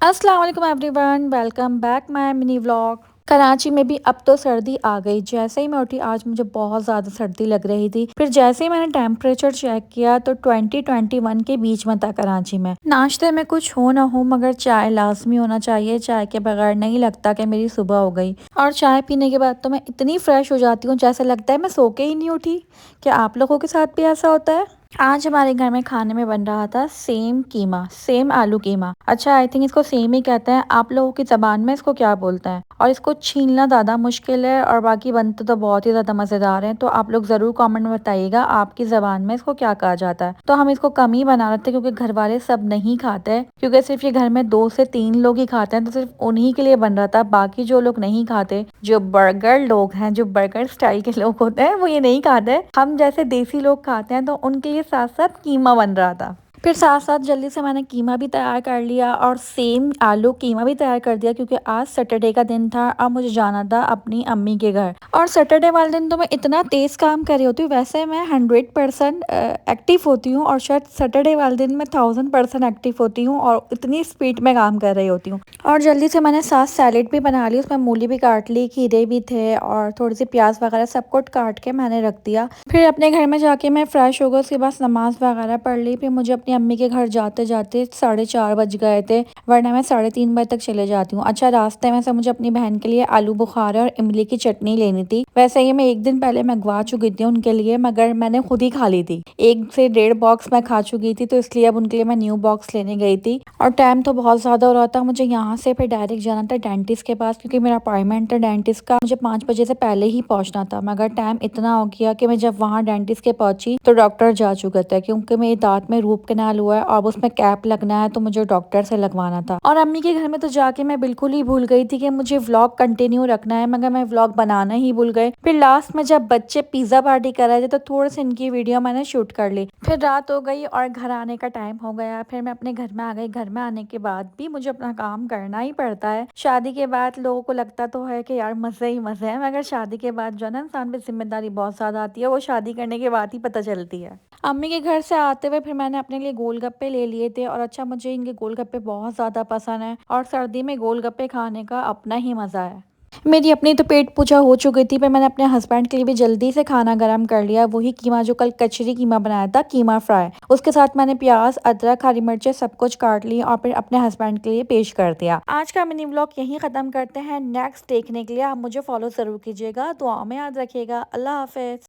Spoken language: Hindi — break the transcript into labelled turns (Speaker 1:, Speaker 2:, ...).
Speaker 1: अस्सलाम वालेकुम everyone, welcome back my mini vlog. Karachi में भी अब तो सर्दी आ गई। जैसे ही मैं उठी आज मुझे बहुत ज़्यादा सर्दी लग रही थी। फिर जैसे ही मैंने टेम्परेचर चेक किया तो 20-21 के बीच में था कराची में। नाश्ते में कुछ हो ना हो मगर चाय लाजमी होना चाहिए। चाय के बगैर नहीं लगता कि मेरी सुबह हो गई। और चाय पीने के बाद तो मैं इतनी फ्रेश हो जाती हूँ जैसे लगता है मैं सो के ही नहीं उठी। क्या आप लोगों के साथ भी ऐसा होता है? आज हमारे घर में खाने में बन रहा था सेम कीमा, सेम आलू कीमा। अच्छा, आई थिंक इसको सेम ही कहते हैं। आप लोगों की ज़बान में इसको क्या बोलते हैं? और इसको छीलना ज़्यादा मुश्किल है और बाकी बनते तो बहुत ही ज़्यादा मज़ेदार हैं। तो आप लोग ज़रूर कमेंट में बताइएगा आपकी ज़बान में इसको क्या कहा जाता है। तो हम इसको कम ही बना रहे थे क्योंकि घर वाले सब नहीं खाते हैं, क्योंकि सिर्फ ये घर में 2 से 3 लोग ही खाते हैं, तो सिर्फ उन्हीं के लिए बन रहा था। बाकी जो लोग नहीं खाते, जो बर्गर लोग हैं, जो बर्गर स्टाइल के लोग होते हैं, वो ये नहीं खाते। हम जैसे देसी लोग खाते हैं, तो उनके लिए साथ साथ कीमा बन रहा था। फिर साथ साथ जल्दी से मैंने कीमा भी तैयार कर लिया और सेम आलू कीमा भी तैयार कर दिया, क्योंकि आज सैटरडे का दिन था और मुझे जाना था अपनी अम्मी के घर। और सैटरडे वाले दिन तो मैं इतना तेज़ काम कर रही होती हूँ। वैसे मैं 100% एक्टिव होती हूँ और शायद सैटरडे वाले दिन मैं 1000% एक्टिव होती हूँ और इतनी स्पीड में काम कर रही होती हूँ। और जल्दी से मैंने साथ सैलेड भी बना ली, उसमें मूली भी काट ली, खीरे भी थे और थोड़ी सी प्याज वगैरह सब कुछ काट के मैंने रख दिया। फिर अपने घर में जाके मैं फ्रेश हो गई, उसके बाद नमाज वगैरह पढ़ ली। फिर मुझे अपनी अम्मी के घर जाते जाते 4:30 बज गए थे, वरना मैं 3:30 बजे तक चले जाती हूँ। अच्छा, रास्ते में से मुझे अपनी बहन के लिए आलू बुखारा और इमली की चटनी लेनी थी। वैसे ये मैं एक दिन पहले मंगवा चुकी थी उनके लिए, मगर मैंने खुद ही खा ली थी। 1 से 1.5 बॉक्स मैं खा चुकी थी, तो इसलिए अब उनके लिए मैं न्यू बॉक्स लेने गई थी। और टाइम तो बहुत ज़्यादा हो रहा था। मुझे यहाँ से फिर डायरेक्ट जाना था डेंटिस्ट के पास, क्योंकि मेरा अपॉइंटमेंट था डेंटिस्ट का। मुझे 5 बजे से पहले ही पहुँचना था, मगर टाइम इतना हो गया कि मैं जब वहाँ डेंटिस्ट के पहुंची तो डॉक्टर जा चुका था, क्योंकि मेरे दांत में रूट कैनाल हुआ है और उसमें कैप लगना है, तो मुझे डॉक्टर से लगवाना था। और अम्मी के घर में तो जाके मैं बिल्कुल ही भूल गई थी कि मुझे व्लॉग कंटिन्यू रखना है, मगर मैं व्लॉग बनाना ही भूल गई। फिर लास्ट में जब बच्चे पिज्जा पार्टी कर रहे थे तो थोड़ी सी इनकी वीडियो मैंने शूट कर ली। फिर रात हो गई और घर आने का टाइम हो गया। फिर मैं अपने घर में आ गई। घर में आने के बाद भी मुझे अपना काम करना ही पड़ता है। शादी के बाद लोगों को लगता तो है कि यार मजे ही मजे हैं, मगर शादी के बाद जो है ना, इंसान पे जिम्मेदारी बहुत ज्यादा आती है। वो शादी करने के बाद ही पता चलती है। अम्मी के घर से आते हुए फिर मैंने अपने लिए गोलगप्पे ले लिए थे। और अच्छा, मुझे इनके गोलगप्पे बहुत ज्यादा पसंद है और सर्दी में गोलगप्पे खाने का अपना ही मजा है। मेरी अपनी तो पेट पूजा हो चुकी थी, पर मैंने अपने हस्बैंड के लिए भी जल्दी से खाना गरम कर लिया। वही कीमा जो कल कचरी कीमा बनाया था, कीमा फ्राई। उसके साथ मैंने प्याज, अदरक, हरी मिर्चें सब कुछ काट ली और फिर अपने हस्बैंड के लिए पेश कर दिया। आज का मिनी व्लॉग यहीं खत्म करते हैं। नेक्स्ट देखने के लिए आप मुझे फॉलो जरूर कीजिएगा। दुआ में याद रखिएगा। अल्लाह हाफिज।